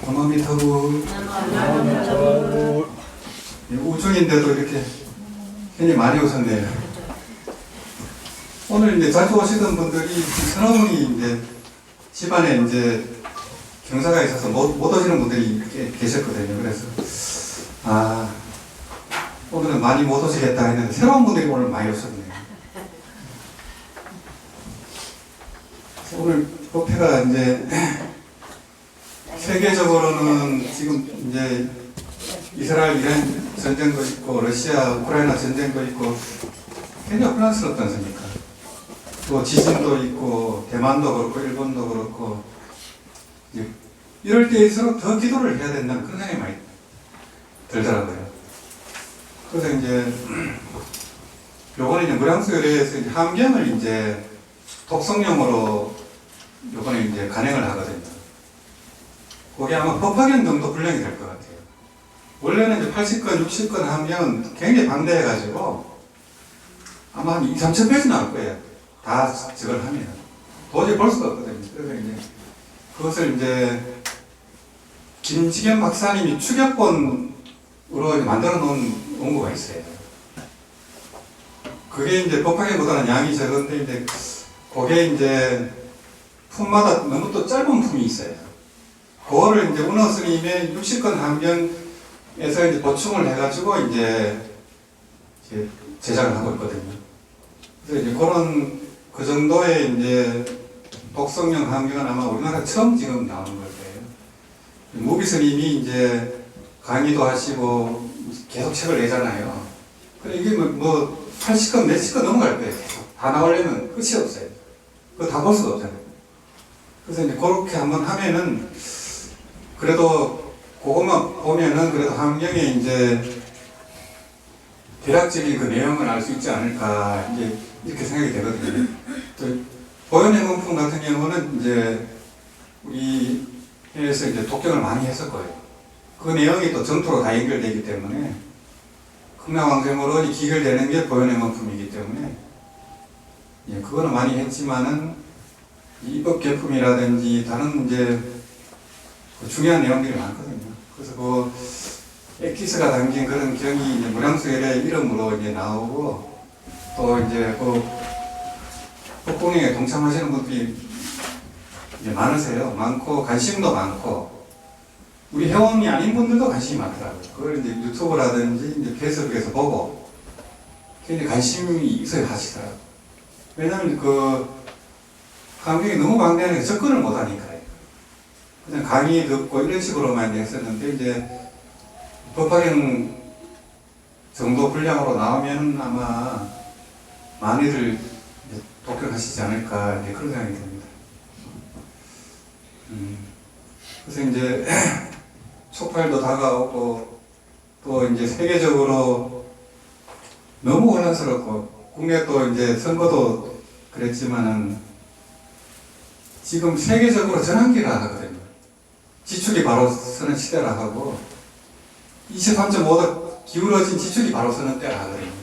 나마미타불. 우중인데도 이렇게 굉장히 많이 오셨네요. 오늘 이제 자주 오시던 분들이 서너 분이 이제 집안에 이제 경사가 있어서 못 오시는 분들이 이렇게 계셨거든요. 그래서 오늘은 많이 못 오시겠다 했는데 새로운 분들이 오늘 많이 오셨네요. 오늘 법회가 이제 세계적으로는 지금 이제 이스라엘 이란 전쟁도 있고 러시아 우크라이나 전쟁도 있고 굉장히 혼란스럽지 않습니까? 또 지진도 있고 대만도 그렇고 일본도 그렇고 이럴 때일수록 더 기도를 해야 된다는 그런 생각이 많이 들더라고요. 그래서 이제 요번에 이제 무량수열에서 이제 함경을 이제 독성령으로 요번에 이제 간행을 하거든요. 그게 아마 법화경 정도 분량이 될 것 같아요. 원래는 이제 80건, 60건 함경은 굉장히 방대해가지고 아마 한 2, 3천 페이지 나올 거예요. 다 저걸 하면. 도저히 볼 수가 없거든요. 그래서 이제 그것을 이제 김지겸 박사님이 추격본으로 만들어 놓은 원고가 있어요. 그게 이제 법화경보다는 양이 적은데 이제 그게 이제 품마다 너무 또 짧은 품이 있어요. 그거를 이제 운어 스님의 60건 함경에서 이제 보충을 해가지고 이제 제작을 하고 있거든요. 그래서 이제 그런 그 정도의 이제 독성령 함경은 아마 우리나라 처음 지금 나오는 걸 거예요. 무비 스님이 이제 강의도 하시고 계속 책을 내잖아요. 그래 이게 뭐 80건, 몇십 건 넘어갈 거예요. 계속 다 나오려면 끝이 없어요. 그거 다 볼 수가 없잖아요. 그래서 이제 그렇게 한번 하면은 그래도 그것만 보면은 그래도 함경에 이제 대략적인 그 내용을 알 수 있지 않을까 이제 이렇게 생각이 되거든요. 보현행원품 같은 경우는 이제 우리 해에서 이제 독경을 많이 했을 거예요. 그 내용이 또 전투로 다 연결되기 때문에 극락왕생으로 기결되는 게 보현행원품이기 때문에 그거는 많이 했지만은 입법 개품이라든지 다른 이제 중요한 내용들이 많거든요. 그래서 그 엑기스가 담긴 그런 경이 이제 무량수열의 이름으로 이제 나오고 또 이제 그 법공행에 동참하시는 분들이 이제 많으세요. 많고 관심도 많고 우리 회원이 아닌 분들도 관심이 많더라고요. 그걸 이제 유튜브라든지 이제 페이스북에서 보고 굉장히 관심이 있어야 하시더라고요. 왜냐하면 그 함경이 너무 방대하니까 접근을 못 하니까요. 그냥 강의 듣고 이런 식으로만 했었는데 이제 법화경 정도 분량으로 나오면 아마 많이들 독경하시지 않을까 이제 그런 생각이 듭니다. 그래서 이제 촉발도 다가오고 또 이제 세계적으로 너무 혼란스럽고 국내 또 이제 선거도 그랬지만은 지금 세계적으로 전환기라 하거든요. 지축이 바로 서는 시대라 하고 23.5도 기울어진 지축이 바로 서는 때라 하거든요.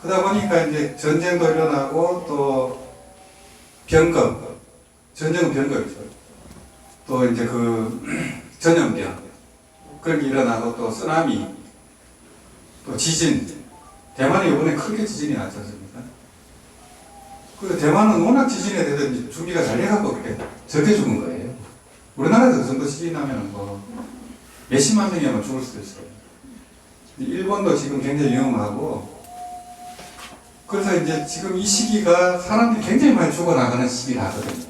그러다 보니까 이제 전쟁도 일어나고 또 병금, 전쟁은 병금이죠. 또 이제 그 전염병 그런 게 일어나고 또 쓰나미, 또 지진. 대만이 이번에 크게 지진이 났지 않습니까? 그 대만은 워낙 지진에 대해서 준비가 잘 돼갖고 그렇게 적게 죽은 거예요. 우리나라에서 그 정도 지진 나면 뭐 몇십만 명이 아마 죽을 수도 있어요. 일본도 지금 굉장히 위험하고 그래서 이제 지금 이 시기가 사람들이 굉장히 많이 죽어나가는 시기라 하거든요.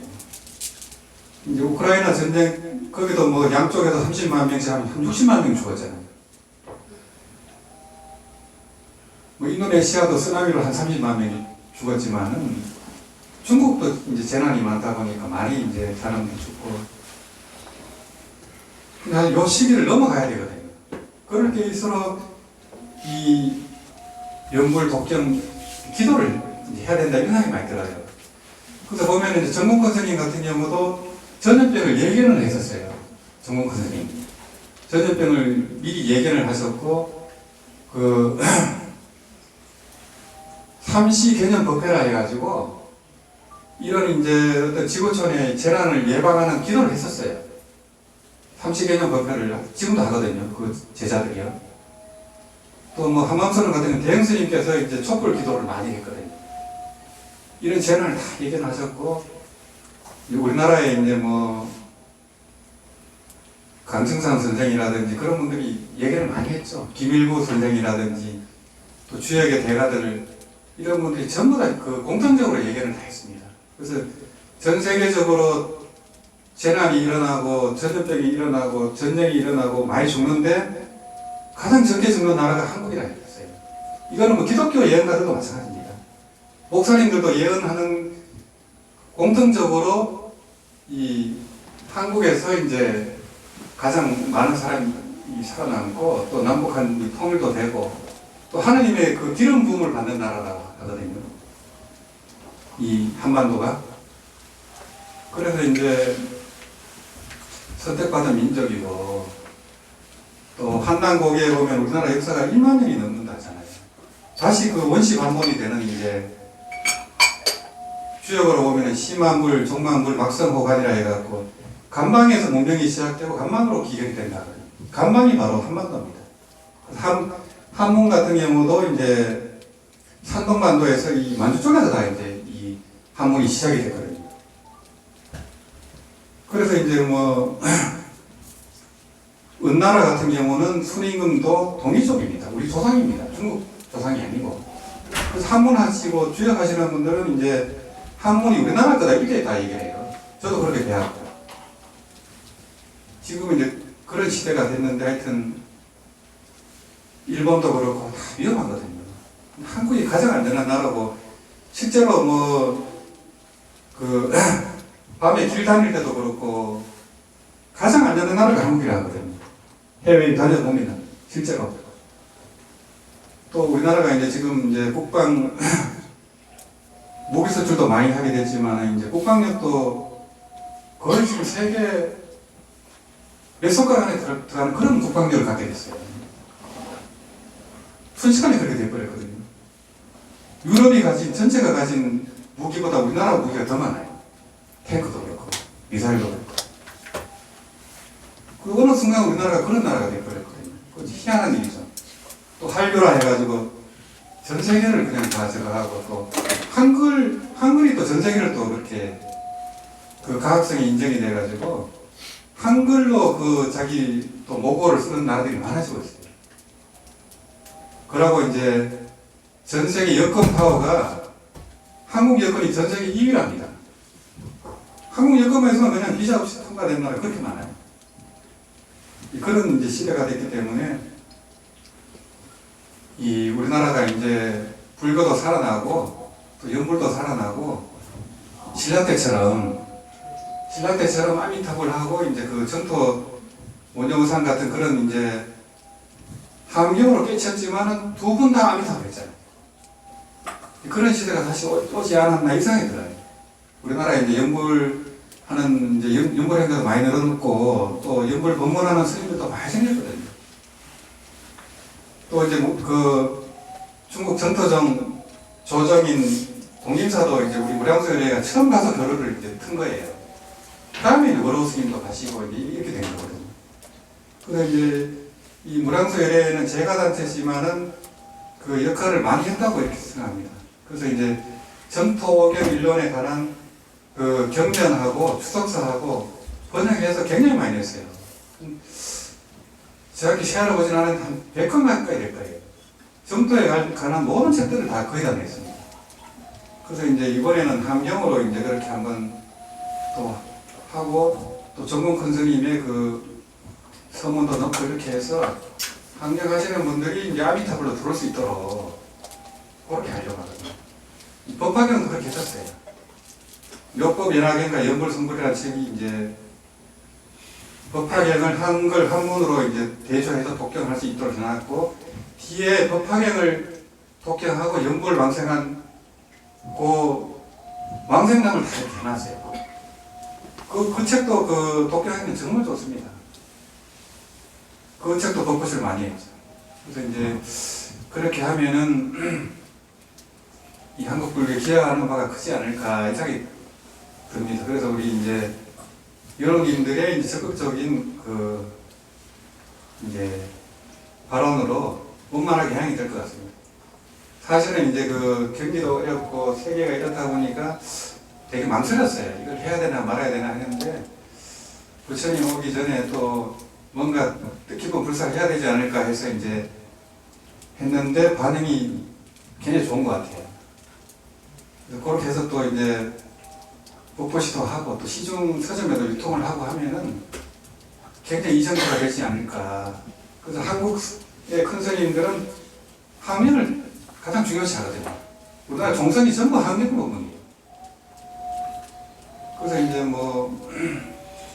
이제 우크라이나 전쟁 거기도 뭐 양쪽에서 30만 명씩 하면 한 60만 명 죽었잖아요. 뭐 인도네시아도 쓰나미로 한 30만 명이 죽었지만은 중국도 이제 재난이 많다 보니까 많이 이제 사람들이 죽고 그냥 요 시기를 넘어가야 되거든요. 그럴 때일수록 이 영불 독경 기도를 해야 된다 이런 생각이 많이 들어요. 그래서 보면 이제 정공권 스님 같은 경우도 전염병을 예견을 했었어요. 정공권 스님 전염병을 미리 예견을 하셨고 그 삼시 개념 법회라 해가지고 이런 이제 어떤 지구촌의 재난을 예방하는 기도를 했었어요. 삼시개념 법회를 지금도 하거든요. 그 제자들이요. 또 뭐 한맘선언 같은 경우는 대행스님께서 이제 촛불 기도를 많이 했거든요. 이런 제안을 다 얘기를 하셨고, 우리나라에 이제 뭐 강승상 선생이라든지 그런 분들이 얘기를 많이 했죠. 김일구 선생이라든지 또 주역의 대가들 이런 분들이 전부 다 그 공통적으로 얘기를 다 했습니다. 그래서 전 세계적으로 재난이 일어나고 전염병이 일어나고 전쟁이 일어나고 많이 죽는데 가장 적게 죽는 나라가 한국이라 했어요. 이거는 뭐 기독교 예언가들도 마찬가지입니다. 목사님들도 예언하는 공통적으로 이 한국에서 이제 가장 많은 사람이 살아남고 또 남북한 통일도 되고 또 하느님의 그 기름 부음을 받는 나라라고 하거든요. 이 한반도가. 그래서 이제 선택받은 민족이고 또 한남 고개에 보면 우리나라 역사가 1만 년이 넘는다 하잖아요. 다시 그 원시 반복이 되는 이제 주역으로 보면 심한불, 종만불, 막성호간이라 해갖고 간방에서 문명이 시작되고 간방으로 기결이 된다. 간방이 바로 한반도입니다. 한문 같은 경우도 이제 산동반도에서 이 만주 쪽에서 다 이제 이 한문이 시작이 됐거든요. 그래서 이제 뭐 은나라 같은 경우는 순임금도 동이 쪽입니다. 우리 조상입니다. 중국 조상이 아니고. 그래서 한문 하시고 주역하시는 분들은 이제 한문이 우리나라 거다 이렇게 다 얘기를 해요. 저도 그렇게 배웠고. 지금은 이제 그런 시대가 됐는데 하여튼 일본도 그렇고 다 위험하거든요. 한국이 가장 안전한 나라고 실제로 뭐 그 밤에 길 다닐 때도 그렇고 가장 안전한 나라가 한국이라 하거든요. 해외에 다녀보면 실제로. 또 우리나라가 이제 지금 이제 국방 무기 수출도 많이 하게 됐지만 이제 국방력도 거의 지금 세계 몇 손가락 안에 들어가는 그런 국방력을 갖게 됐어요. 순식간에 그렇게 돼버렸거든요. 유럽이 가진 전체가 가진 무기보다 우리나라 무기가 더 많아요. 탱크도 그렇고 미사일도 그렇고. 그 어느 순간 우리나라가 그런 나라가 돼버렸거든요. 그건 희한한 일이죠. 또 한류라 해가지고 전 세계를 그냥 다 저거하고 또 한글이 또 전 세계를 또 그렇게 그 가학성이 인정이 돼가지고 한글로 그 자기 또 모국어를 쓰는 나라들이 많아지고 있어요. 그러고 이제 전 세계 여권 파워가 한국 여권이 전 세계 2위랍니다. 한국 여권에서는 그냥 비자 없이 통과된 나라가 그렇게 많아요. 그런 이제 시대가 됐기 때문에 이 우리나라가 이제 불교도 살아나고 또 연불도 살아나고 신라 때처럼 아미타불 하고 이제 그 전토 원효우산 같은 그런 이제 함경으로 깨쳤지만은 두 분 다 아미타불 했잖아요. 그런 시대가 다시 오지 않았나 이상이 들어요. 우리나라에 이제 연불하는 이제 연불 행사도 많이 늘어났고 또 연불 법문하는 스님들도 많이 생겼거든요. 또 이제 그 중국 전토정 조정인 동림사도 이제 우리 무량수열애가 처음 가서 결혼을 이제 튼 거예요. 다음에 이제 월호 스님도 가시고 이렇게 된 거거든요. 그래서 이제 이 무량수열애는 제가단체지만은 그 역할을 많이 했다고 이렇게 생각합니다. 그래서 이제 전토오경 일론에 관한 그 경전하고 추석사하고 번역해서 굉장히 많이 냈어요. 정확히 시야를 보진 않은 한 100권 가까이 될 거예요. 전토에 관한 모든 책들을 다 거의 다 냈습니다. 그래서 이제 이번에는 함경으로 이제 그렇게 한번 또 하고 또 정공 큰 스님의 그 서문도 넣고 이렇게 해서 함경하시는 분들이 이제 아미타불로 들어올 수 있도록 그렇게 하려고 하거든요. 법화경도 그렇게 했었어요. 묘법 연화경과 연불성불이라는 책이 이제 법화경을 한글 한문으로 이제 대조해서 독경할 수 있도록 해놨고 뒤에 법화경을 독경하고 연불 왕생한 그 왕생남을 다 이렇게 해놨어요. 그 책도 그 독경하기는 정말 좋습니다. 그 책도 벚꽃을 많이 했죠. 그래서 이제 그렇게 하면은 이 한국 불교에 기여하는 바가 크지 않을까 생각이 듭니다. 그래서 우리 이제 여론인들의 이제 적극적인 그 이제 발언으로 원만하게 향이 될 것 같습니다. 사실은 이제 그 경기도 어렵고 세계가 이렇다 보니까 되게 망설였어요. 이걸 해야 되나 말아야 되나 했는데 부처님 오기 전에 또 뭔가 뜻깊은 불사를 해야 되지 않을까 해서 이제 했는데 반응이 굉장히 좋은 것 같아요. 그래서 그렇게 해서 또 이제 복포시도 하고 또 시중 서점에도 유통을 하고 하면은 굉장히 이정도가 되지 않을까. 그래서 한국의 큰 스님들은 학문을 가장 중요시 하거든요. 우리나라 종선이 전부 학문 부분이에요. 그래서 이제 뭐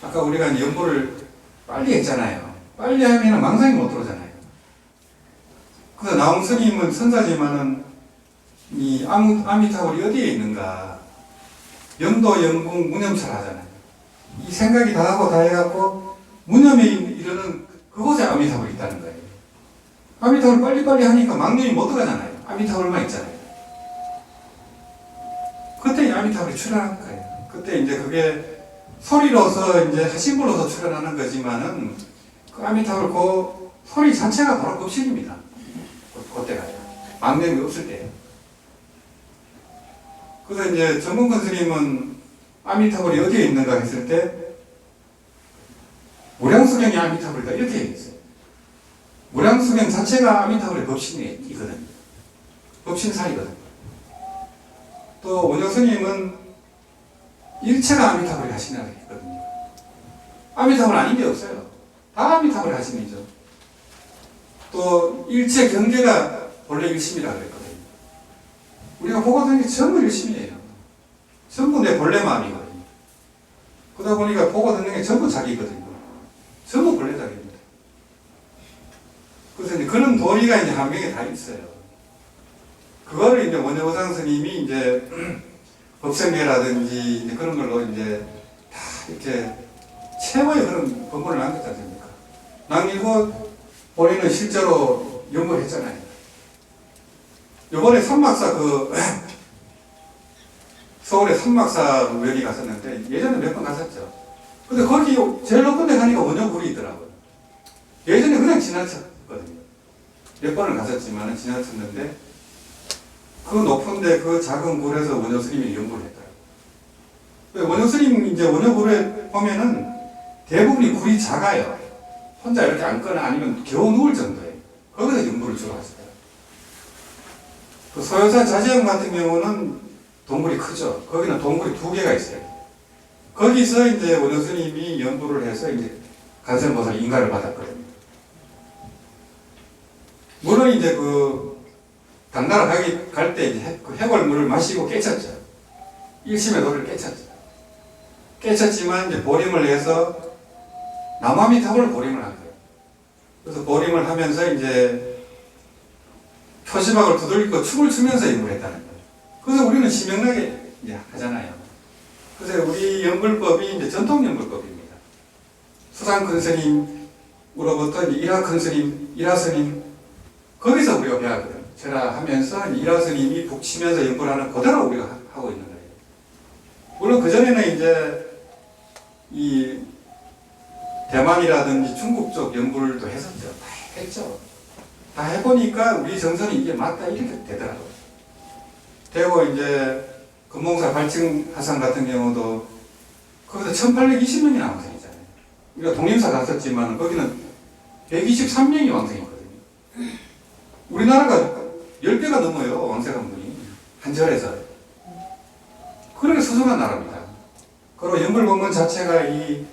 아까 우리가 연보를 빨리 했잖아요. 빨리 하면 망상이 못 들어오잖아요. 그래서 나온 스님은 선사지만은 이 아미타불이 어디에 있는가? 영도, 영궁, 무념철 하잖아요. 이 생각이 다 하고 다 해갖고 무념에 이르는 그곳에 아미타불이 있다는 거예요. 아미타불 빨리빨리 하니까 망념이 못 들어가잖아요. 아미타불만 있잖아요. 그때 아미타불이 출현한 거예요. 그때 이제 그게 소리로서 이제 하신불로서 출현하는 거지만은 그 아미타불 그 소리 자체가 바로 급신입니다. 그때가 망념이 없을 때예요. 그래서 이제 정문권 스님은 아미타불이 어디에 있는가 했을 때 무량수경이 아미타불이다 이렇게 얘기했어요. 무량수경 자체가 아미타불의 법신이거든요. 법신사이거든요. 또 원효 스님은 일체가 아미타불이 하시냐고 했거든요. 아미타불 아닌 게 없어요. 다 아미타불이 하심이죠. 또 일체 경계가 본래 일심이라고 그랬거든요. 우리가 보고 있는 게 전부 일심이에요. 전부 내 본래 마음이거든요. 그러다 보니까 보고 듣는 게 전부 자기거든요. 전부 본래 자기입니다. 그래서 이제 그런 도리가 이제 한명에 다 있어요. 그거를 이제 원효상 스님이 이제 법생계라든지 이제 그런 걸로 이제 다 이렇게 최고의 그런 법문을 남겼지 않습니까? 남기고 본인은 실제로 연구를 했잖아요. 요번에 삼막사 서울에 삼막사 여기 갔었는데 예전에 몇 번 갔었죠. 근데 거기 제일 높은 데 가니까 원효불이 있더라고요. 예전에 그냥 지나쳤거든요. 몇 번을 갔었지만 지나쳤는데 그 높은데 그 작은 굴에서 원효 스님이 연구를 했더라고요. 원효 스님 이제 원효굴에 보면은 대부분이 굴이 작아요. 혼자 이렇게 앉거나 아니면 겨우 누울 정도예요. 거기서 연구를 주로 하시더라고요. 그 소요산 자지영 같은 경우는 동굴이 크죠. 거기는 동굴이 2개가 있어요. 거기서 이제 원효 스님이 연구를 해서 이제 간선보살 인가를 받았거든요. 물론 이제 그 당나라 갈 때 이제 그 해골물을 마시고 깨쳤죠. 일심의 도를 깨쳤죠. 깨쳤지만 이제 보림을 해서 남아미타불을 보림을 한 거예요. 그래서 보림을 하면서 이제 표시박을 두들기고 춤을 추면서 연구를 했다는 거예요. 그래서 우리는 시명나게 이제 하잖아요. 그래서 우리 연불법이 이제 전통 연불법입니다. 수상 큰 스님으로부터 이제 일하 큰 스님, 일하 스님, 거기서 우리가 배웠거든요. 제가 하면서 일하 스님이 북치면서 연불하는 그대로 우리가 하고 있는 거예요. 물론 그전에는 이제 이 대만이라든지 중국 쪽 연불도 했었죠. 다 했죠. 다 해보니까 우리 정선이 이게 맞다 이렇게 되더라고요. 되고 이제 금봉사 발칭 화상 같은 경우도 거기서 1820명이 왕생이잖아요. 우리가 독림사 갔었지만 거기는 123명이 왕생이거든요. 우리나라가 10배가 넘어요. 왕생한 분이 한 절에서. 그렇게 소중한 나라입니다. 그리고 연불법문 자체가 이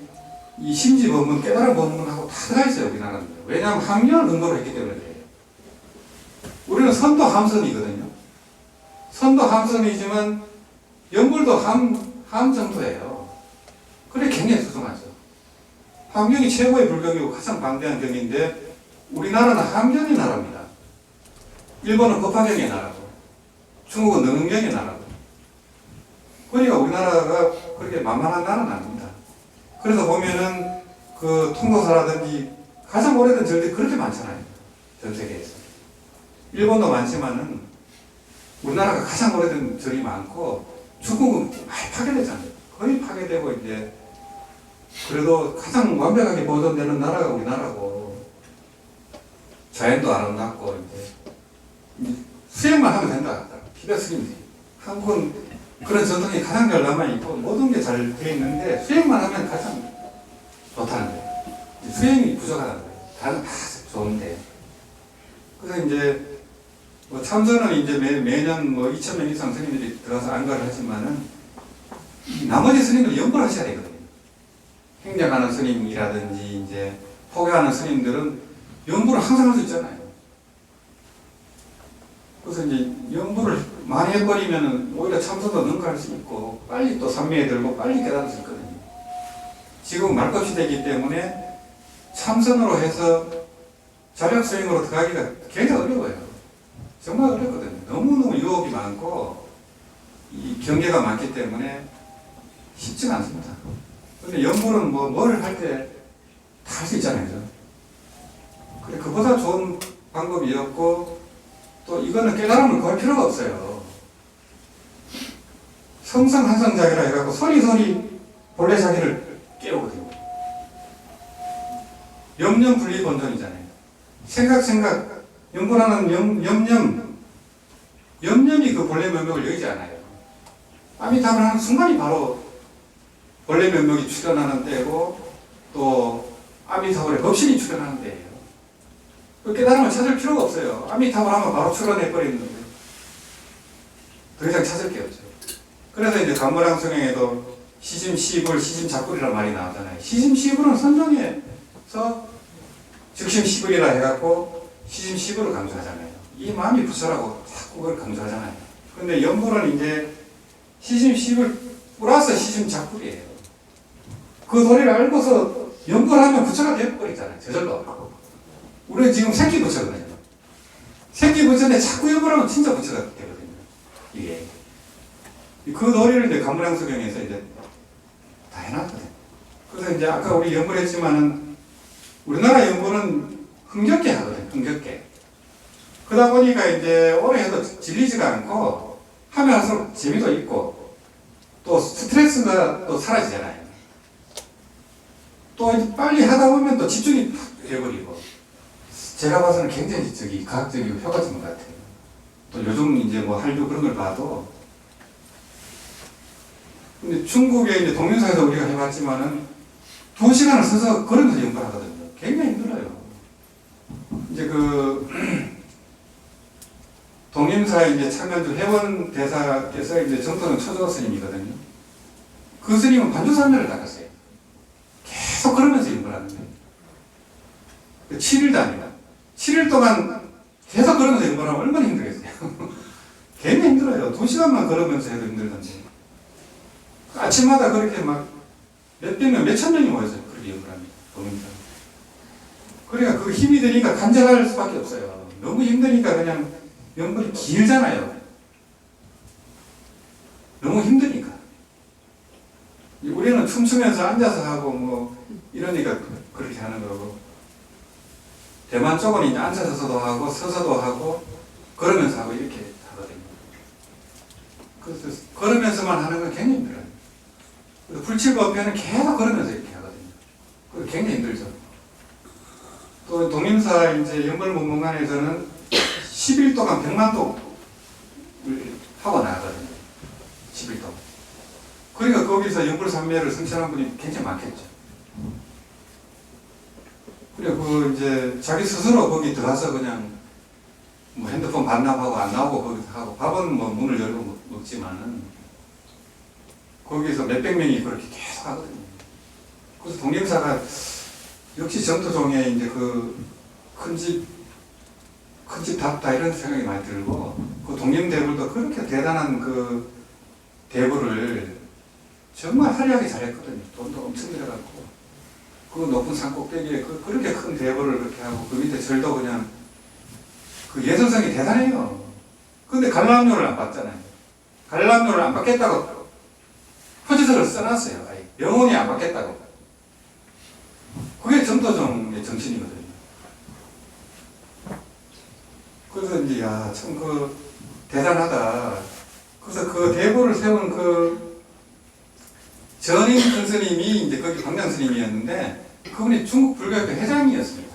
심지법문, 깨달은 법문하고 다 들어가 있어요. 우리나라는. 왜냐하면 함경을 근거로 했기 때문에 그래요. 우리는 선도 함선이거든요. 선도 함선이지만 연불도 함 정도예요. 그래 굉장히 소중하죠. 함경이 최고의 불경이고 가장 방대한 경인데 우리나라는 함경의 나라입니다. 일본은 법화경의 나라고 중국은 능경의 나라고 그러니까 우리나라가 그렇게 만만한 나라는 아닙니다. 그래서 보면은 그 통도사라든지 가장 오래된 절들이 그렇게 많잖아요. 전 세계에서. 일본도 많지만은 우리나라가 가장 오래된 절이 많고 중국은 많이 파괴되잖아요. 거의 파괴되고 이제 그래도 가장 완벽하게 보존되는 나라가 우리나라고, 자연도 아름답고, 이제 수행만 하면 된다. 피베 스님들이. 한국은 그런 전통이 가장 잘 남아있고, 모든 게 잘 돼 있는데, 수행만 하면 가장 좋다는 거예요. 수행이 부족하다는 거예요. 다른 다 좋은데. 그래서 이제, 뭐 참선은 이제 매년 뭐 2,000명 이상 스님들이 들어가서 안가를 하지만은, 나머지 스님들이 연구를 하셔야 되거든요. 행정하는 스님이라든지, 이제, 포교하는 스님들은 연구를 항상 할 수 있잖아요. 그래서 이제 연구를 많이 해버리면은 오히려 참선도 능가할 수 있고, 빨리 또 산미에 들고 빨리 깨달을 수 있거든요. 지금 말급 시대이기 때문에 참선으로 해서 자력 수행으로 들어가기가 굉장히 어려워요. 정말 어렵거든요. 너무너무 유혹이 많고, 이 경계가 많기 때문에 쉽지가 않습니다. 근데 연구는 뭘 할 때 다 할 수 있잖아요. 그래, 그보다 좋은 방법이 없고, 또 이거는 깨달음을 구할 필요가 없어요. 성성한성자기라 해갖고 소리소리 본래 자기를 깨우거든요. 염념분리본전이잖아요. 생각, 연구하는 염념이 그 본래 면목을 여기지 않아요. 아미타불 하는 순간이 바로 본래 면목이 출현하는 때고, 또 아미타불의 법신이 출현하는 때예요. 그 깨달음을 찾을 필요가 없어요. 아미타불 하면 바로 출현해버리는 거예요. 더 이상 찾을 게 없죠. 그래서 이제 간모량 성행에도 시심시불, 시심작불이라는 말이 나오잖아요. 시심시불은 선정에서 즉심시불이라 해갖고 시심시불을 강조하잖아요. 이 마음이 부처라고 자꾸 그걸 강조하잖아요. 근데 연불은 이제 시심시불 플러스 시심작불이에요. 그 도리를 알고서 연불을 하면 부처가 되어버리잖아요. 저절로. 우리는 지금 새끼 부처거든요. 새끼 부처인데 자꾸 연불하면 진짜 부처가 되거든요. 이게. 그 도리를 이제 간무량수경에서 이제 다 해놨거든요. 그래서 이제 아까 우리 연불했지만은 우리나라 연불은 흥겹게 하거든요. 흥겹게. 그러다 보니까 이제 오래 해도 질리지가 않고 하면 할수록 재미도 있고 또 스트레스가 또 사라지잖아요. 또 이제 빨리 하다 보면 또 집중이 팍 돼버리고 제가 봐서는 굉장히 과학적이고 효과적인 것 같아요. 또 요즘 이제 뭐 한류 그런 걸 봐도 근데 중국의 이제 동영상에서 우리가 해봤지만은 2시간을 서서 걸으면서 연구하거든요. 굉장히 힘들어요. 이제 동임사 이제 참견주 회원 대사께서 이제 정토는 초조 스님이거든요. 그 스님은 반주산면을 닦았어요. 계속 걸으면서 연구하는 거예요. 7일도 아니다. 7일 동안 계속 걸으면서 연구하면 얼마나 힘들겠어요. 굉장히 힘들어요. 2시간만 걸으면서 해도 힘들던데. 아침마다 그렇게 막 몇백 명, 몇천 명이 모여서 그렇게 연구합니다. 동임사. 그러니까 그 힘이 드니까 간절할 수밖에 없어요. 너무 힘드니까 그냥 연불이 길잖아요. 너무 힘드니까. 우리는 춤추면서 앉아서 하고 뭐 이러니까 그렇게 하는 거고 대만 쪽은 이제 앉아서도 하고 서서도 하고 걸으면서 하고 이렇게 하거든요. 그래서 걸으면서만 하는 건 굉장히 힘들어요. 불칠법회는 계속 걸으면서 이렇게 하거든요. 그래서 굉장히 힘들죠. 또 동임사 이제 연불문문관에서는 10일 동안 100만 동을 하고 나가거든요. 10일 동안. 그러니까 거기서 연불산매를 성취하는 분이 굉장히 많겠죠. 그리고 이제 자기 스스로 거기 들어가서 그냥 뭐 핸드폰 반납하고 안 나오고 거기서 하고 밥은 뭐 문을 열고 먹지만은 거기서 몇백 명이 그렇게 계속 하거든요. 그래서 동임사가 역시 전투종에 이제 큰 집답다 이런 생각이 많이 들고 그 동림대불도 그렇게 대단한 그 대불을 정말 화려하게 잘했거든요. 돈도 엄청 들어갔고 그 높은 산 꼭대기에 그렇게 큰 대불을 그렇게 하고 그 밑에 절도 그냥 그 예술성이 대단해요. 근데 관람료를 안 받잖아요. 관람료를 안 받겠다고 표지서를 써놨어요. 아예 영원히 안 받겠다고. 그게 전도종의 정신이거든요. 그래서 이제 참 대단하다. 그래서 그 대보를 세운 전임 큰 스님이 이제 거기 광장 스님이었는데 그분이 중국 불교협회 회장이었습니다.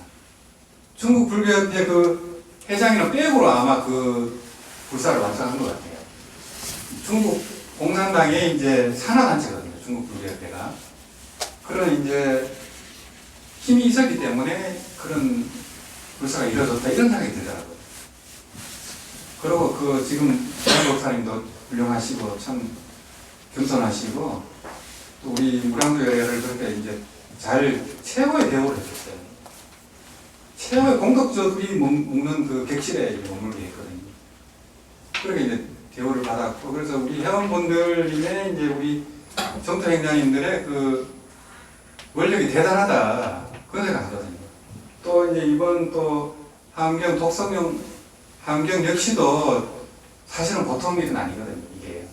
중국 불교협회 그 회장이랑 백으로 아마 그 불사를 완성한 것 같아요. 중국 공산당의 이제 산하단체거든요. 중국 불교협회가. 그런 이제 힘이 있었기 때문에 그런 불사가 이루어졌다 이런 생각이 들더라고요. 그리고 그 지금 장 목사님도 훌륭하시고 참 겸손하시고 또 우리 무량도회를 그렇게 이제 잘 최고의 대우를 해줬어요. 최고의 공덕적이 먹는 그 객실에 머물게 했거든요. 그렇게 이제 대우를 받았고 그래서 우리 회원분들이나 이제 우리 정토행장님들의 그 원력이 대단하다 그런 생각하거든요. 또 이제 이번 또 함경 독성령 함경 역시도 사실은 보통 일은 아니거든요. 이게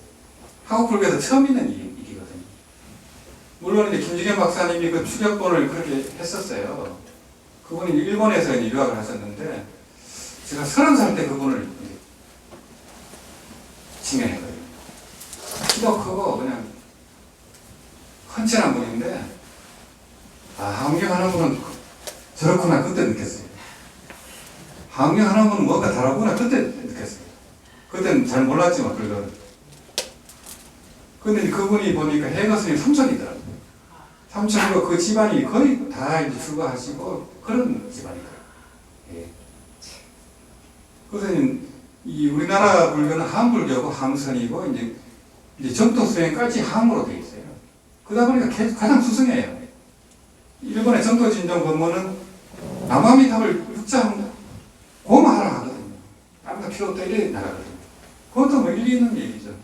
한국 불교에서 처음 있는 일이거든요. 물론 이제 김주겸 박사님이 그 추격본을 그렇게 했었어요. 그분이 일본에서 이제 유학을 하셨는데 제가 30살 때 그분을 지명했거든요. 키도 크고 그냥 헌칠한 분인데 함경하는 분은 저렇구나 그때 느꼈어요. 함경하는 분은 뭔가 다르구나 그때 느꼈어요. 그때는 잘 몰랐지만 그걸. 근데 그분이 보니까 해거스님 삼촌이더라고요. 삼촌이고 그 집안이 거의 다 이제 출가하시고 그런 집안이더라고요. 예. 그래서 이 우리나라 불교는 함불교고 함선이고 이제 정토 수행까지 함으로 되어 있어요. 그러다 보니까 가장 수승해요. 일본의 정토 진정 법문은 남아미탑을 육자하면 고마하라 하거든요. 아무도 필요 없다 이래 나가거든요. 그것도 뭐 일리 있는 얘기죠.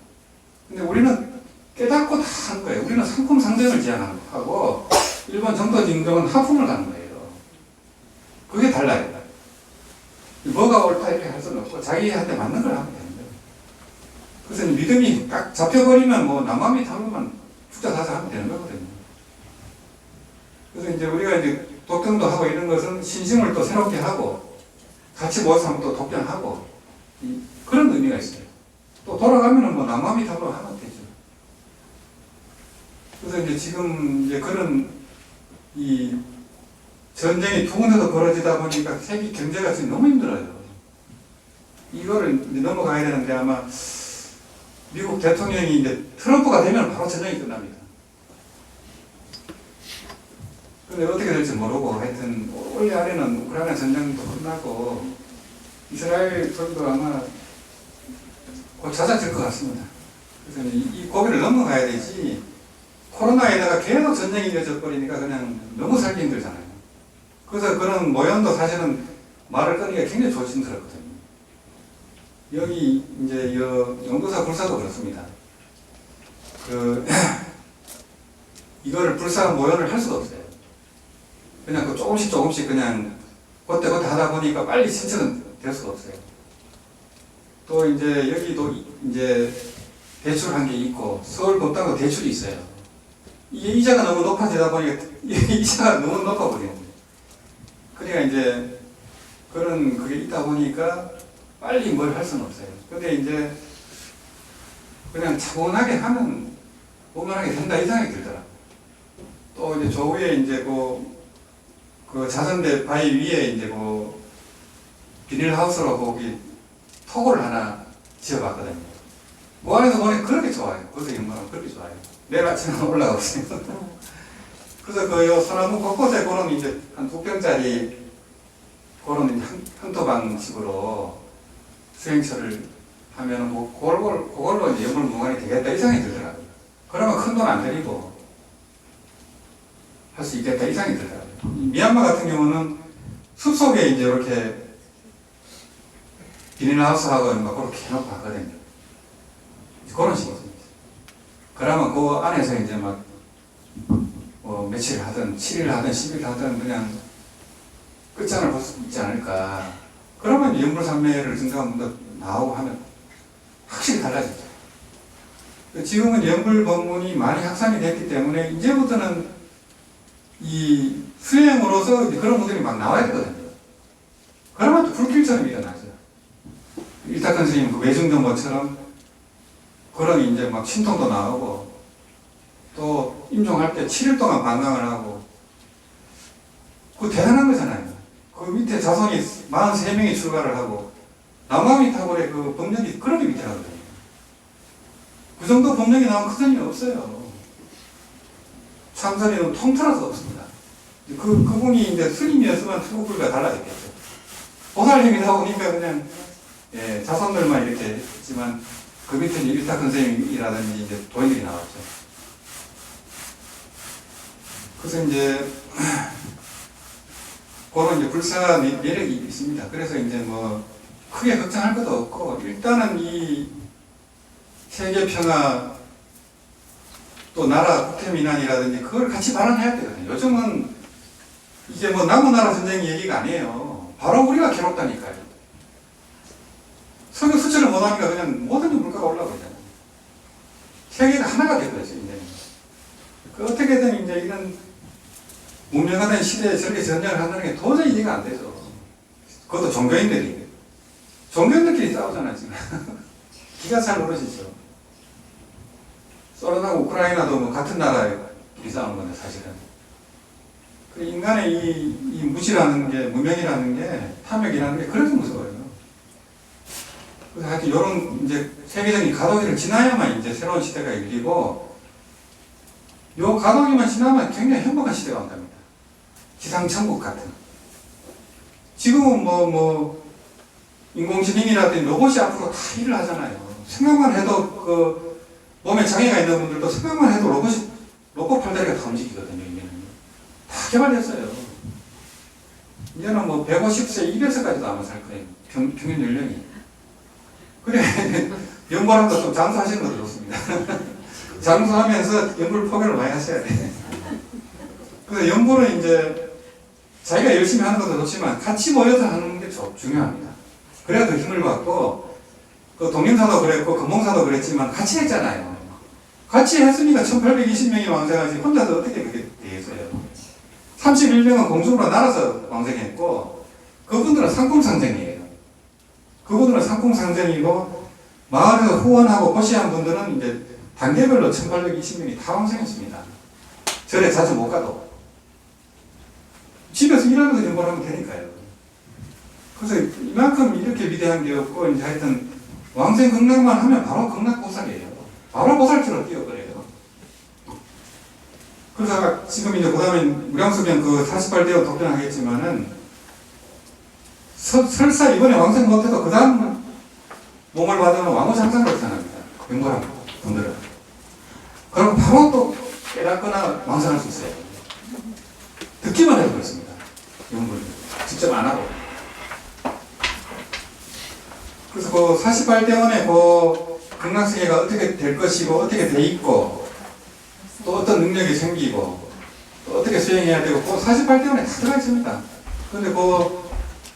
근데 우리는 깨닫고 다 하는 거예요. 우리는 상품상전을 지향하고 일본 정토 진정은 하품을 가는 거예요. 그게 달라요. 뭐가 옳다 이렇게 할 수는 없고 자기한테 맞는 걸 하면 되는 거예요. 그래서 믿음이 딱 잡혀버리면 뭐 남아미 탑으면 죽자사자 하면 되는 거거든요. 그래서 이제 우리가 이제 독경도 하고 이런 것은 신심을 또 새롭게 하고 같이 모여서 한번 또 독경하고 그런 의미가 있어요. 또 돌아가면은 뭐 남아미 탑으로 하면 되죠. 그래서 이제 지금 이제 그런 이 전쟁이 두 군데서 벌어지다 보니까 세계 경제가 지금 너무 힘들어요. 이거를 이제 넘어가야 되는데 아마 미국 대통령이 이제 트럼프가 되면 바로 전쟁이 끝납니다. 근데 어떻게 될지 모르고 하여튼 올해 안에는 우크라이나 전쟁도 끝나고 이스라엘 전도 아마 곧 잦아질 것 같습니다. 그래서 이 고비를 넘어가야 되지 코로나에다가 계속 전쟁이 이어져 버리니까 그냥 너무 살기 힘들잖아요. 그래서 그런 모양도 사실은 말을 꺼내기가 굉장히 조심스럽거든요. 여기 이제 영도사 불사도 그렇습니다. 이거를 불사 모연을 할 수가 없어요. 그냥 그 조금씩 그냥 그때 하다 보니까 빨리 신청은 될 수가 없어요. 또 이제 여기도 이제 대출한 게 있고 서울 법당도 대출이 있어요. 이게 이자가 너무 높아지다 보니까 이자가 너무 높아버리는 거예요. 그러니까 이제 그런 그게 있다 보니까 빨리 뭘 할 수는 없어요. 근데 이제 그냥 차분하게 하면 원만하게 된다 이 생각이 들더라. 또 이제 조후에 이제 그 자선대 바위 위에 이제 비닐하우스로 거기 토굴을 하나 지어봤거든요. 뭐 안에서 보니 그렇게 좋아요. 거기서 영광은 그렇게 좋아요. 내일 아침에 올라가 보세요. 그래서 요 소나무 곳곳에 그런 이제 한 2평짜리 그런 한토방식으로 수행처를 하면은 그걸로 이제 영물무관이 되겠다 이 생각이 들더라고요. 그러면 큰 돈 안 들이고 할 수 있겠다 이 생각이 들더라고요. 미얀마 같은 경우는 숲속에 이제 이렇게 비닐하우스하고 막 그렇게 해놓고 하거든요. 그런 식입니다. 그러면 그 안에서 이제 며칠 하든 7일 하든 10일 하든 그냥 끝장을 볼 수 있지 않을까. 그러면 영불산매를 증가하면 나오고 하면 확실히 달라지죠. 지금은 영불 법문이 많이 확산이 됐기 때문에 이제부터는 이 수행으로서 이제 그런 분들이 막 나와야 되거든요. 그러면 또 불길처럼 일어나죠. 일타큰 스님 그 외증정보처럼 그런 이제 막 신통도 나오고 또 임종할 때 7일 동안 방광을 하고, 그거 대단한 거잖아요. 그 밑에 자손이 43명이 출가를 하고, 남아미 타고의 그 법력이 그렇게 밑에라거든요. 그 정도 법력이 나온 큰 스님이 없어요. 참선이는 통틀어서 없습니다. 그분이 이제 스님이었으면 투구불과 달라졌겠죠. 보살님이 나오니까 그냥, 예, 자손들만 이렇게 했지만, 그 밑에 일타 선생님이라든지 이제 도인들이 나왔죠. 그래서 이제, 그런 이제 불사 매력이 있습니다. 그래서 이제 뭐, 크게 걱정할 것도 없고, 일단은 이 세계 평화, 또 나라 국태민안이라든지 그걸 같이 발언해야 되거든요. 요즘은 이제 뭐 남은 나라 전쟁 얘기가 아니에요. 바로 우리가 괴롭다니까요. 석유 수출을 못하니까 그냥 모든 물가가 올라가잖아요. 세계가 하나가 됐거든요, 이제. 그 어떻게든 이제 이런 문명화된 시대에 저렇게 전쟁을 한다는 게 도저히 이해가 안 되죠. 그것도 종교인들이. 종교인들끼리 싸우잖아요, 지금. 기가 잘 모르시죠. 소련하고 우크라이나도 뭐 같은 나라끼리 싸우는 건데, 사실은. 그 인간의 이 무지라는 게, 무명이라는 게, 탐욕이라는 게 그렇게 무서워요. 그래서 하여튼 이런 이제 세계적인 가동기를 지나야만 이제 새로운 시대가 열리고, 요 가동기만 지나면 굉장히 행복한 시대가 온답니다. 지상천국 같은. 지금은 인공지능이라든지 로봇이 앞으로 다 일을 하잖아요. 생각만 해도 그 몸에 장애가 있는 분들도 생각만 해도 로봇 팔다리가 다 움직이거든요. 이제는 다 개발됐어요. 이제는 뭐 150세, 200세까지도 아마 살 거예요. 평균 연령이. 그래, 연구하는 것도 장수하시는 것도 좋습니다. 장수하면서 연구를 포기를 많이 하셔야 돼. 그래서 연구는 이제 자기가 열심히 하는 것도 좋지만 같이 모여서 하는 게 중요합니다. 그래야 더 힘을 받고, 그 동림사도 그랬고 금몽사도 그랬지만 같이 했잖아요. 같이 했으니까 1820명이 왕생하지 혼자서 어떻게 그게 되겠어요. 31명은 공중으로 날아서 왕생했고, 그분들은 상공상쟁이에요. 그분들은 상공상쟁이고, 마을에서 후원하고 고시한 분들은 이제 단계별로 1820명이 다 왕생했습니다. 절에 자주 못 가도. 집에서 일하면서 연구를 하면 되니까요. 그래서 이만큼 이렇게 위대한 게 없고, 이제 하여튼 왕생 극락만 하면 바로 극락보살이에요. 바로 보살처럼 뛰어버려요. 그래서 지금 이제 그 다음에 무량수경 그 48대원 독견하겠지만은, 설사 이번에 왕생 못해도 그 다음 몸을 받으면 왕후장상으로 태어납니다. 연구하는 분들은. 그럼 바로 또 깨닫거나 왕생할 수 있어요. 듣기만 해도 그렇습니다. 연구를. 직접 안 하고. 그래서 그 48대원의 그 극락세계가 어떻게 될 것이고, 어떻게 돼 있고, 또 어떤 능력이 생기고, 또 어떻게 수행해야 되고, 그 48대원에 다 들어가 있습니다. 근데 그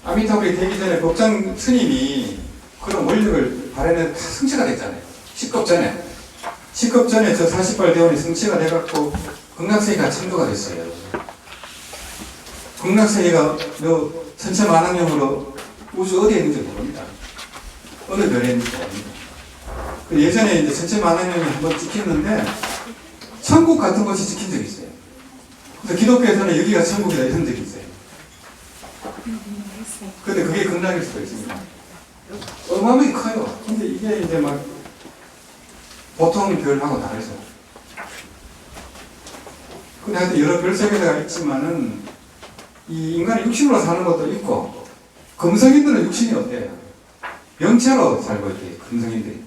아미타불이 되기 전에 법장 스님이 그런 원력을 발현해서 다 성취가 됐잖아요. 10급 전에. 10급 전에 저 48대원이 성취가 돼갖고 극락세계가 천도가 됐어요. 극락세계가 요 천체만학령으로 우주 어디에 있는지 모릅니다. 어느 별에 있는지 모릅니다. 예전에 이제 천체만학령이 한번 찍혔는데 천국 같은 곳이 찍힌 적이 있어요. 그래서 기독교에서는 여기가 천국이다 이런 적이 있어요. 근데 그게 극락일 수도 있습니다. 어마어마하게 커요. 근데 이게 이제 막 보통 별하고 다르죠. 근데 하여튼 여러 별 세계가 있지만은 이 인간이 육신으로 사는 것도 있고, 금성인들은 육신이 어때요? 영체로 살고 있대요, 금성인들이.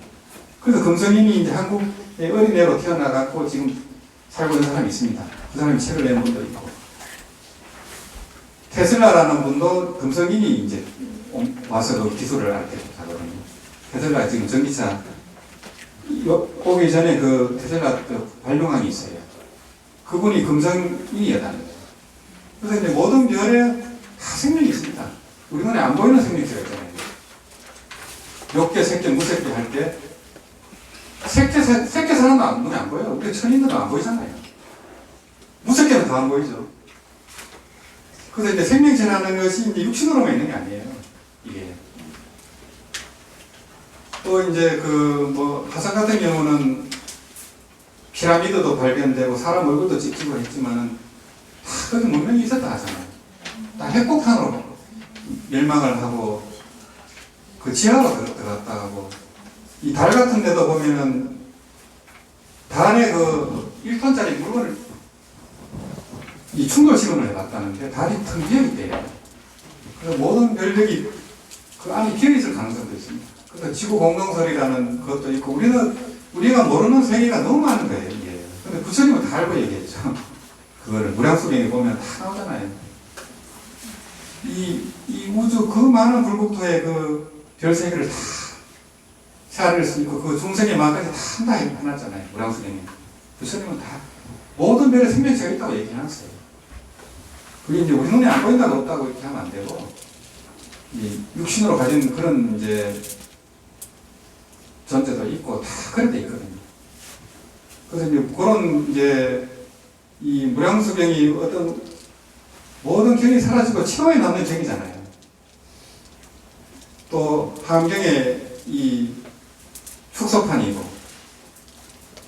그래서 금성인이 이제 한국의 어린애로 태어나갖고 지금 살고 있는 사람이 있습니다. 그 사람이 책을 낸 분도 있고. 테슬라라는 분도 금성인이 이제 와서 그 기술을 할 때 하거든요. 테슬라 지금 전기차 오기 전에 그 테슬라 그 발명왕이 있어요. 그분이 금성인이었다는 거예요. 그래서 이제 모든 별에 다 생명이 있습니다. 우리 눈에 안 보이는 생명체가 있잖아요. 욕계, 색계, 무색계 할 때 색계 사람도 눈에 안 보여요. 우리 천인들은 안 보이잖아요. 무색계는 더 안 보이죠. 그래서 이제 생명체라는 것이 이제 육신으로만 있는 게 아니에요. 이게. 또 이제 그 뭐 화산 같은 경우는 피라미드도 발견되고 사람 얼굴도 찍히고 했지만은 다 거기 문명이 있었다 하잖아요. 다 핵폭탄으로 멸망을 하고 그 지하로 들어갔다 하고 이 달 같은 데도 보면은 달에 그 1톤짜리 물건을 이 충돌 실험을 해봤다는데 달이 텅 비어있대요. 그래서 모든 별력이 그 안에 비어있을 가능성도 있습니다. 그래서 지구 공동설이라는 것도 있고 우리가 모르는 세계가 너무 많은 거예요, 이게. 근데 부처님은 다 알고 얘기했죠. 그거를 무량수경에 보면 다 나오잖아요. 이 우주 그 많은 불국토의 그 별 세계를 다 헤아릴 수 있고 그 중생의 마음까지 다 해놨잖아요. 무량수경에. 부처님은 다 모든 별에 생명체가 있다고 얘기해놨어요. 그게 이제 우리 눈에 안 보인다고 없다고 이렇게 하면 안 되고 이 육신으로 가진 그런 이제 전제도 있고 다 그런 데 있거든요. 그래서 이제 그런 이제 이 무량수경이 어떤 모든 경이 사라지고 최후에 남는 경이잖아요. 또 함경에 이 축소판이고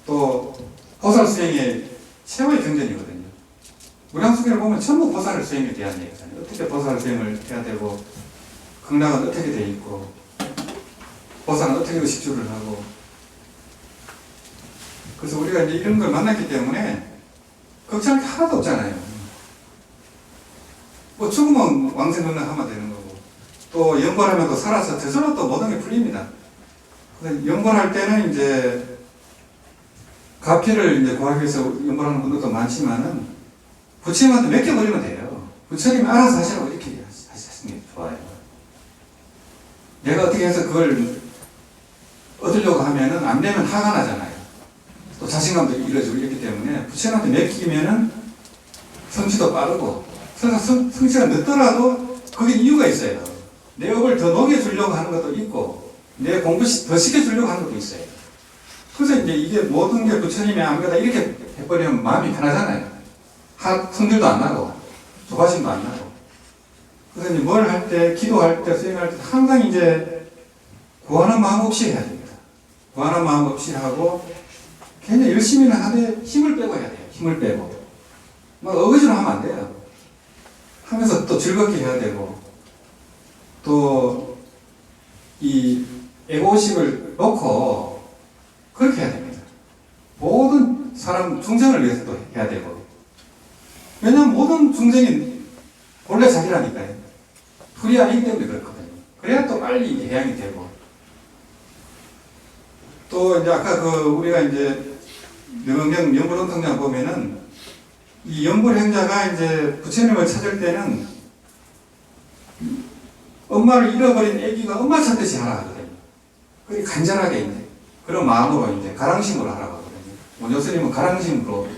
또 보살수행의 최후의 경전이거든요. 무량수경을 보면 전부 보살 수행에 대한 얘기잖아요. 어떻게 보살 수행을 해야 되고 극락은 어떻게 돼 있고 보살은 어떻게 의식주를 하고 그래서 우리가 이제 이런 걸 만났기 때문에 걱정할 게 하나도 없잖아요. 뭐 죽으면 왕생극락하면 되는 거고 또 연벌하면 또 살아서 저절로 또 모든 게 풀립니다. 근데 연벌할 때는 이제 가피를 이제 구하기 위해서 연벌하는 분들도 많지만은 부처님한테 맡겨버리면 돼요. 부처님이 알아서 하시라고 이렇게 하시는 게 좋아요. 내가 어떻게 해서 그걸 얻으려고 하면은 안 되면 화가 나잖아요. 또 자신감도 잃어지고 이렇기 때문에 부처님한테 맡기면은 성취도 빠르고 성취가 늦더라도 거기 이유가 있어요. 내 업을 더 녹여주려고 하는 것도 있고 내 공부 더 시켜주려고 하는 것도 있어요. 그래서 이제 이게 모든 게 부처님의 안거다 이렇게 해버리면 마음이 편하잖아요. 성질도 안 나고 조바심도 안 나고 그래서 이제 뭘 할 때 기도할 때 수행할 때 항상 이제 구하는 마음 없이 해야 됩니다. 구하는 마음 없이 하고 굉장히 열심히는 하되 힘을 빼고 해야 돼요. 힘을 빼고 막 어거지로 하면 안 돼요. 하면서 또 즐겁게 해야 되고 또 이 에고의식을 놓고 그렇게 해야 됩니다. 모든 사람 중생을 위해서도 해야 되고 왜냐하면 모든 중생이 본래 자기라니까요. 불이 아니기 때문에 그렇거든요. 그래야 또 빨리 이제 해양이 되고 또 이제 아까 그 우리가 이제 명경 연불원통장 보면은 이 연불행자가 이제 부처님을 찾을 때는 엄마를 잃어버린 아기가 엄마 찾듯이 하라 하거든요. 그게 간절하게 이제 그런 마음으로 이제 가랑심으로 하라고 하거든요. 원효 스님은 가랑심으로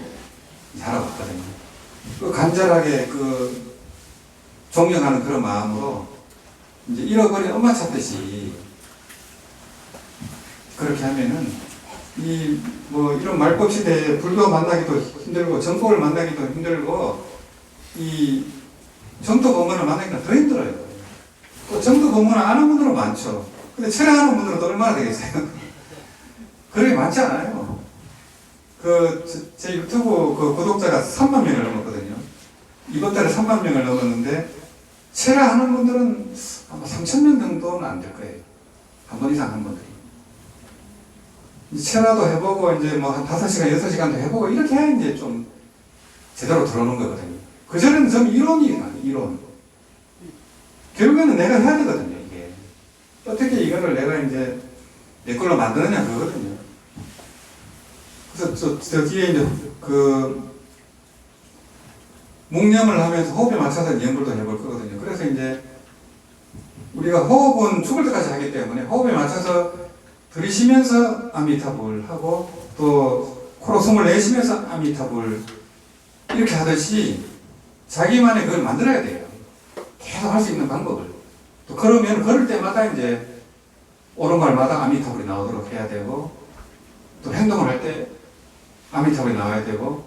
하라고 하거든요. 그 간절하게 그 존경하는 그런 마음으로 이제 잃어버린 엄마 찾듯이 그렇게 하면은 이 뭐 이런 말법 시대에 불교 만나기도 힘들고 정법을 만나기도 힘들고 이 정토 법문을 만나기가 더 힘들어요. 또 정토 법문을 아는 분들은 많죠. 근데 철학하는 분들은 또 얼마나 되겠어요? 그렇게 많지 않아요. 제 유튜브 그 구독자가 3만 명을 넘었거든요. 이번 달에 3만 명을 넘었는데 철학하는 분들은 아마 3,000명 정도는 안 될 거예요. 한 번 이상 한 분들이. 체라도 해보고, 이제 뭐 한 5시간, 6시간도 해보고, 이렇게 해야 이제 좀 제대로 들어오는 거거든요. 그전에는 전부 이론이 아니에요, 이론. 결국에는 내가 해야 되거든요, 이게. 어떻게 이거를 내가 이제 내 걸로 만드느냐, 그거거든요. 그래서 저 뒤에 이제 묵념을 하면서 호흡에 맞춰서 연불도 해볼 거거든요. 그래서 이제 우리가 호흡은 죽을 때까지 하기 때문에 호흡에 맞춰서 들이쉬면서 아미타불 하고 또 코로 숨을 내쉬면서 아미타불 이렇게 하듯이 자기만의 그걸 만들어야 돼요. 계속 할 수 있는 방법을. 또 걸으면 걸을 때마다 이제 오른발마다 아미타불이 나오도록 해야 되고 또 행동을 할 때 아미타불이 나와야 되고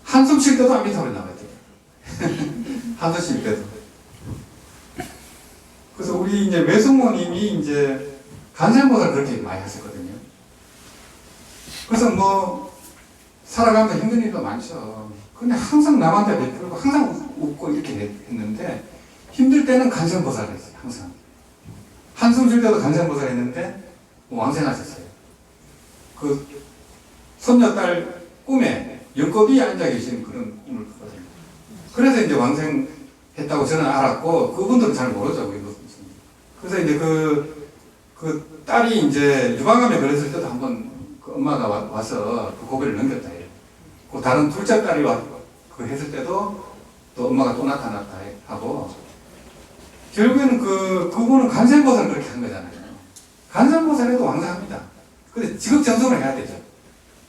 한숨 쉴 때도 아미타불이 나와야 돼요. 한숨 쉴 때도. 그래서 우리 이제 외숙모님이 이제 간세음보살 그렇게 많이 하셨거든요. 그래서 뭐 살아가면서 힘든 일도 많죠. 근데 항상 남한테 베풀고 항상 웃고 이렇게 했는데 힘들 때는 간센보살을 했어요. 항상 한숨 쉴 때도 간센보살 했는데 왕생하셨어요. 그 손녀딸 꿈에 연꽃이 앉아 계시는 그런 꿈을 꿨거든요. 그래서 이제 왕생했다고 저는 알았고 그분들은 잘 모르죠. 그래서 이제 그 딸이 이제 유방암에 걸렸을 때도 한번 그 엄마가 와서 그 고비를 넘겼다 해요. 그 다른 둘째 딸이 그 했을 때도 또 엄마가 또 나타났다 하고 결국에는 그분은 간센보살 그렇게 한 거잖아요. 간센보살에도 왕생합니다. 근데 지극정성을 해야 되죠.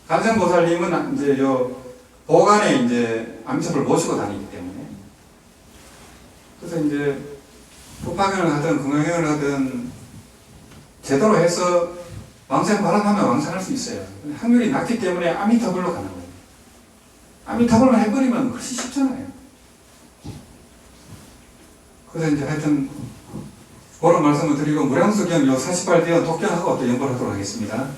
간센보살님은 이제 요 보관에 이제 암첩을 모시고 다니기 때문에 그래서 이제 법화경을 하든 금강경을 하든 제대로 해서 왕생 발언하면 왕생할 수 있어요. 확률이 낮기 때문에 아미타불로 가는 거예요. 아미타불만 해버리면 훨씬 쉽잖아요. 그래서 이제 하여튼 그런 말씀을 드리고 무량수경 요 48대원 독경하고 또 연구를 하도록 하겠습니다.